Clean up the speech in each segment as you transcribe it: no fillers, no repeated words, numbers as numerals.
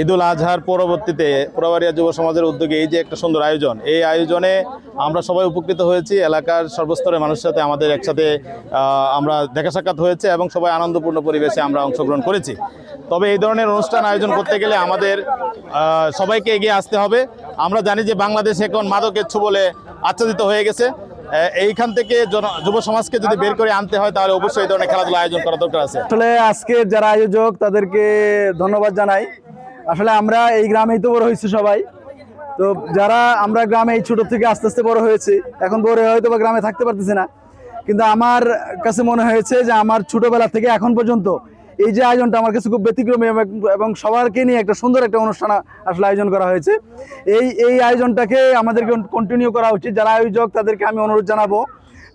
ঈদুল আজহার পরবর্তীতে পোড়াবাড়িয়া যুব সমাজের উদ্যোগে এই যে একটা সুন্দর আয়োজন, এই আয়োজনে আমরা সবাই উপকৃত হয়েছি। এলাকার সর্বস্তরের মানুষের সাথে আমাদের একসাথে আমরা দেখা সাক্ষাৎ হয়েছে এবং সবাই আনন্দপূর্ণ পরিবেশে আমরা অংশগ্রহণ করেছি। তবে এই ধরনের অনুষ্ঠান আয়োজন করতে গেলে আমাদের সবাইকে এগিয়ে আসতে হবে। আমরা জানি যে বাংলাদেশ এখন মাদকের ছোবলে আচ্ছাদিত হয়ে গেছে। এইখান থেকে যুব সমাজকে যদি বের করে আনতে হয় তাহলে অবশ্যই এই ধরনের খেলাধুলা আয়োজন করা দরকার আছে। আসলে আজকে যারা আয়োজক তাদেরকে ধন্যবাদ জানাই। আসলে আমরা এই গ্রামেই তো বড় হয়েছি সবাই, তো যারা আমরা গ্রামে এই ছোট থেকে আস্তে আস্তে বড় হয়েছি, এখন বড় হয়তো বা গ্রামে থাকতে পারতেছি না, কিন্তু আমার কাছে মনে হয়েছে যে আমার ছোটবেলা থেকে এখন পর্যন্ত এই যে আয়োজনটা আমার কাছে খুব ব্যতিক্রমী এবং সবারকে নিয়ে একটা সুন্দর একটা অনুষ্ঠান আসলে আয়োজন করা হয়েছে। এই আয়োজনটাকে আমাদেরকে কন্টিনিউ করা উচিত। যারা আয়োজক তাদেরকে আমি অনুরোধ জানাবো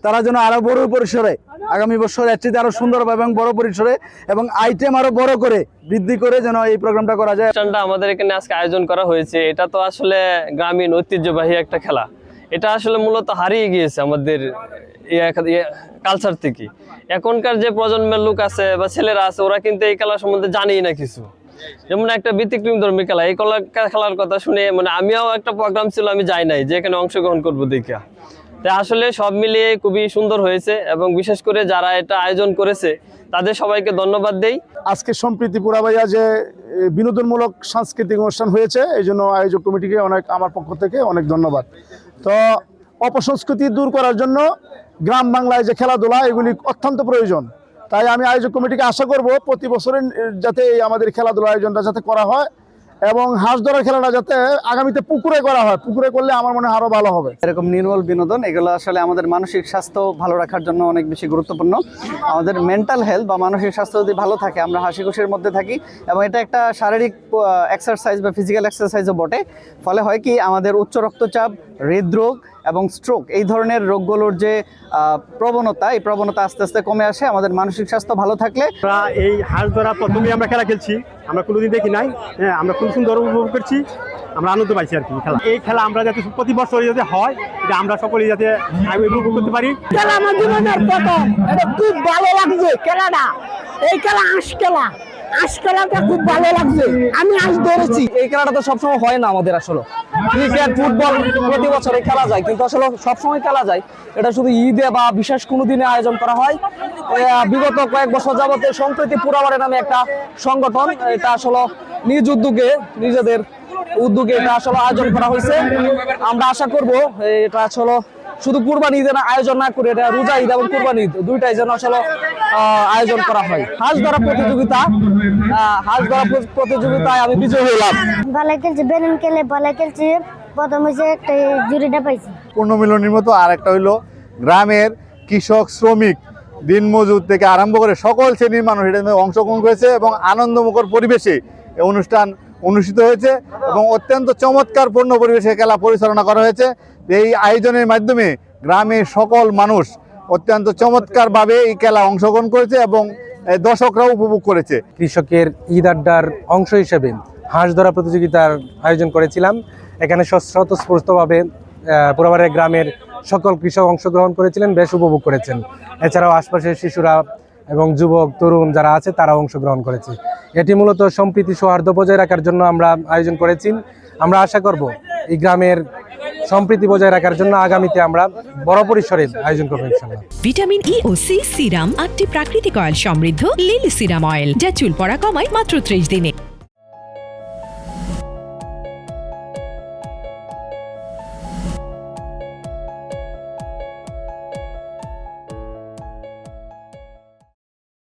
তারা যেন আরো বড় পরিসরে আগামী বছর এর চেয়ে আরো সুন্দর এবং বড় পরিসরে এবং আইটেম আরো বড় করে বৃদ্ধি করে যেন এই প্রোগ্রামটা করা যায়। অনুষ্ঠানটা আমাদের এখানে আজকে আয়োজন করা হয়েছে, এটা তো আসলে গ্রামীণ ঐতিহ্যবাহী একটা খেলা। এটা আসলে মূলত হারিয়ে গিয়েছে আমাদের কালচার থেকে। এখনকার যে প্রজন্মের লোক আছে বা ছেলেরা আছে ওরা কিন্তু এই খেলা সম্বন্ধে জানেই না কিছু। যেমন একটা ব্যতিক্রম ধর্মী খেলা, এই খেলার কথা শুনে মানে আমিও একটা প্রোগ্রাম ছিল, আমি যাই নাই যে এখানে অংশগ্রহণ করবো দেখা। তাই আসলে সব মিলিয়ে খুবই সুন্দর হয়েছে এবং বিশেষ করে যারা এটা আয়োজন করেছে তাদের সবাইকে ধন্যবাদ দেই। আজকে সম্প্রীতি পোড়াবাড়িয়া যে বিনোদনমূলক সাংস্কৃতিক অনুষ্ঠান হয়েছে এই জন্য আয়োজক কমিটিকে আমার পক্ষ থেকে অনেক ধন্যবাদ। তো অপসংস্কৃতি দূর করার জন্য গ্রাম বাংলায় যে খেলাধুলা এগুলি অত্যন্ত প্রয়োজন। তাই আমি আয়োজক কমিটিকে আশা করব প্রতি বছরের যাতে আমাদের খেলাধুলা আয়োজনটা যাতে করা হয় এবং হাঁস ধরার খেলাটা যাতে আগামীতে পুকুরে করা হয়। পুকুরে করলে আমার মনে হয় আরো ভালো হবে। এরকম নির্মল বিনোদন এগুলো আসলে আমাদের মানসিক স্বাস্থ্য ভালো রাখার জন্য অনেক বেশি গুরুত্বপূর্ণ। আমাদের মেন্টাল হেলথ বা মানসিক স্বাস্থ্য যদি ভালো থাকে, আমরা হাসি খুশির মধ্যে থাকি এবং এটা একটা শারীরিক এক্সারসাইজ বা ফিজিক্যাল এক্সারসাইজও বটে। ফলে হয় কি আমাদের উচ্চ রক্তচাপ, হৃদরোগ এবং স্ট্রোক এই ধরনের রোগগুলোর যে প্রবণতা, এই প্রবণতা আস্তে আস্তে কমে আসে আমাদের মানসিক স্বাস্থ্য ভালো থাকলে। আমরা এই হাঁস ধরা প্রথমেই আমরা খেলা খেলছি, আমরা কোনোদিন দেখি নাই। হ্যাঁ, আমরা খুব সুন্দর উপভোগ করছি, আমরা আনন্দ পাইছি আর কি। খেলা এই খেলা আমরা যাতে প্রতি বছর যাতে হয়, এটা আমরা সকলেই যাতে উপভোগ করতে পারি। খেলা আমার জীবনের প্রথম, এটা খুব ভালো লাগছে খেলাটা। এই খেলা আঁশ খেলাটা খুব ভালো লাগছে, আমি আঁশ ধরেছি। এই খেলাটা তো সবসময় হয় না আমাদের। আসলে ক্রিকেট, ফুটবল প্রতি বছরে খেলা যায়, কিন্তু আসলে সবসময় খেলা যায় এটা শুধু ঈদে বা বিশেষ কোনো দিনে আয়োজন করা হয়। বিগত কয়েক বছর যাবতে সম্প্রীতি পোড়াবাড়ি নামে একটা সংগঠন, এটা আসলে নিজ উদ্যোগে নিজেদের উদ্যোগে এটা আসলে আয়োজন করা হয়েছে। আমরা আশা করব এটা আসলে শুধু কুরবানি ঈদে আয়োজন না করে এটা রোজা ঈদ এবং কুরবানি ঈদ দুইটাই যেন আসলে আয়োজন করা হয়। হাঁস ধরা প্রতিযোগিতায় আমি বিজয়ী হলাম। ভালো খেলছি, বেলুন খেলে ভালো খেলছি। প্রথম হয়েছে একটা জুড়িটা পাইছি। পুণ্যমিলনীর মতো আর একটা হইলো গ্রামের কৃষক, শ্রমিক, দিনমজুর থেকে আরম্ভ করে সকল শ্রেণীর মানুষ এটাতে অংশগ্রহণ করেছে এবং আনন্দমুখর পরিবেশে এই অনুষ্ঠান অনুষ্ঠিত হয়েছে এবং অত্যন্ত চমৎকারপূর্ণ পরিবেশে খেলা পরিচালনা করা হয়েছে। এই আয়োজনের মাধ্যমে গ্রামের সকল মানুষ অত্যন্ত চমৎকারভাবে এই খেলা অংশগ্রহণ করেছে এবং দর্শকরাও উপভোগ করেছে। কৃষকের ঈদ আড্ডার অংশ হিসেবে হাঁস ধরা প্রতিযোগিতার আয়োজন করেছিলাম। এখানে স্বতঃস্ফূর্তভাবে পোড়াবাড়িয়া গ্রামের সকল কৃষক অংশগ্রহণ করেছিলেন, বেশ উপভোগ করেছেন। এছাড়াও আশপাশের শিশুরা এবং যুবক তরুণ যারা আছে তারা অংশগ্রহণ করেছে। এটি মূলত সম্প্রীতি সৌহার্দ্য বজায় রাখার জন্য আমরা আয়োজন করেছি। আমরা আশা করব এই গ্রামের সম্প্রীতি বজায় রাখার জন্য আগামীতে আমরা বড় পরিসরে আয়োজন করবো ইনশাআল্লাহ। ভিটামিন ই ও সি সিরাম 8টি প্রাকৃতিক অয়েল সমৃদ্ধ লিলি সিরাম অয়েল, যা চুল পড়া কমায় মাত্র 30 দিনে।